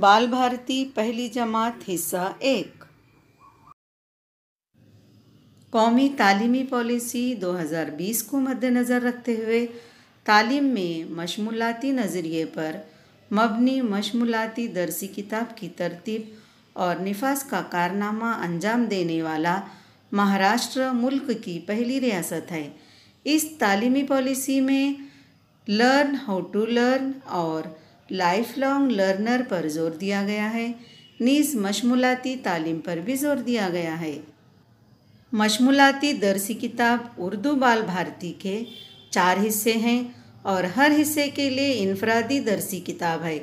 बाल भारती पहली जमात हिस्सा 1। कौमी तालीमी पॉलिसी 2020 को मद्देनज़र रखते हुए तालीम में मशमूलाती नज़रिए पर मबनी मशमूलाती दरसी किताब की तरतीब और निफाज का कारनामा अंजाम देने वाला महाराष्ट्र मुल्क की पहली रियासत है। इस तालीमी पॉलिसी में लर्न हाउ टू लर्न और लाइफ लॉन्ग लर्नर पर जोर दिया गया है। नीज़ मशमूलाती तालीम पर भी जोर दिया गया है। मशमूलाती दरसी किताब उर्दू बाल भारती के 4 हिस्से हैं और हर हिस्से के लिए इनफरादी दरसी किताब है।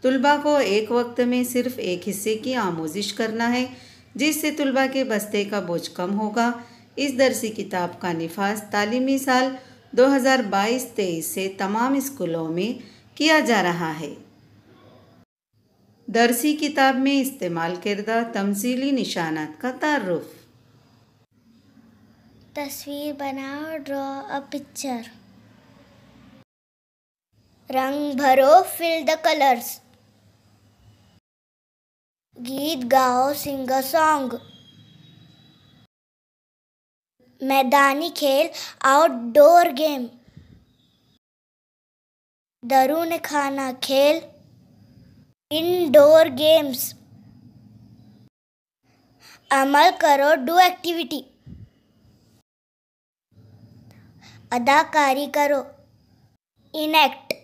तुलबा को एक वक्त में सिर्फ एक हिस्से की आमोजिश करना है, जिससे तुलबा के बस्ते का बोझ कम होगा। इस दरसी किताब का निफाज तालीमी साल 2022-23 से तमाम स्कूलों में किया जा रहा है। दरसी किताब में इस्तेमाल करदा तमसीली निशानात का तारुफ। तस्वीर बनाओ, ड्रॉ अ पिक्चर। रंग भरो, फिल द कलर्स। गीत गाओ, सिंग अ सॉन्ग। मैदानी खेल, आउटडोर गेम। दरून खाना खेल, इनडोर गेम्स। अमल करो, डू एक्टिविटी। अदाकारी करो, इनएक्ट।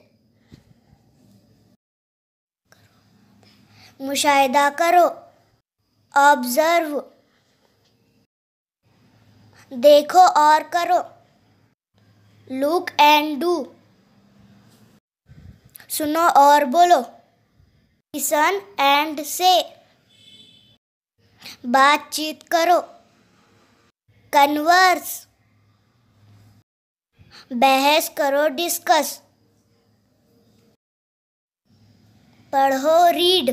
मुशाहिदा करो, ऑब्जर्व। देखो और करो, लुक एंड डू। सुनो और बोलो, लिसन एंड से। बातचीत करो, कन्वर्स। बहस करो, डिस्कस। पढ़ो, रीड।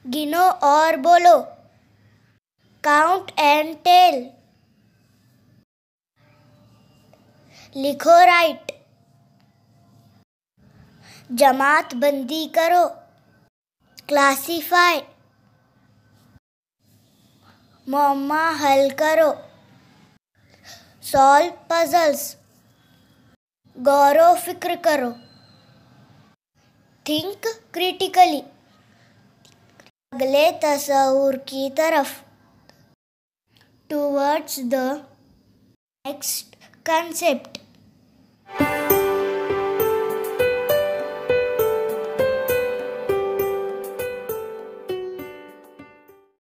गिनो और बोलो, काउंट एंड टेल। लिखो, राइट। जमात बंदी करो, क्लासीफाई। मुअम्मा हल करो, सॉल्व पजल्स। गौरो फिक्र करो, थिंक क्रिटिकली। अगले तस्वुर की तरफ, टुवर्ड्स द नेक्स्ट कंसेप्ट।